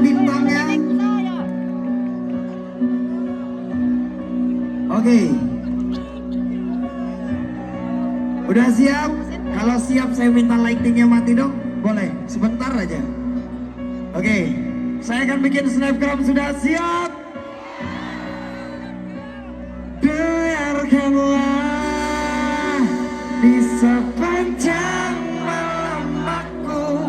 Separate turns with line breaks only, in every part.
bintangnya. Oke. Udah siap? Kalau siap saya minta lightingnya mati dong. Boleh, sebentar aja. Oke, saya akan bikin snapgram. Sudah siap? Biarkanlah di sepanjang malam aku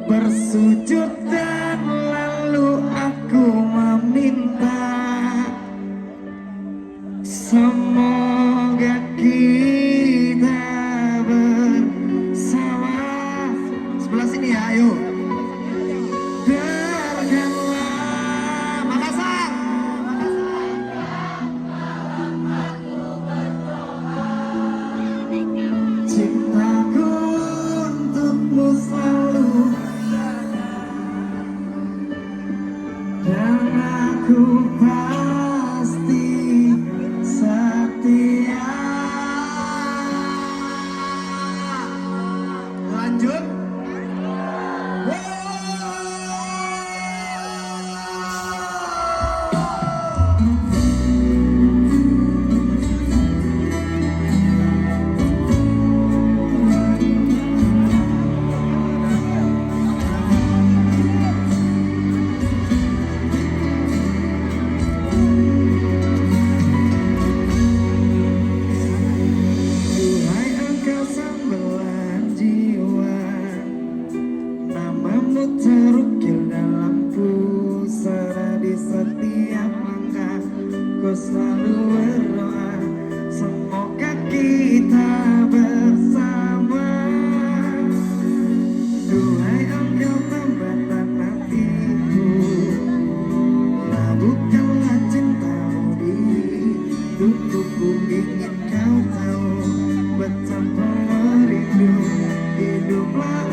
bersujud dan lalu aku meminta, semoga kita bersama. Sebelah sini ya, ayo. Biarkanlah, Makassar. Cintaku untukmu selalu, dan aku pasti setia. Lanjut. Duhai engkau sembelan jiwa, namamu terukir dalam pusara. Di setiap langkah ku selalu berdoa, semoga kita bersama. Duhai engkau tambatan hatiku, labuhkanlah cintamu di hidupku. Ingin kau tahu betapa merindu hiduplah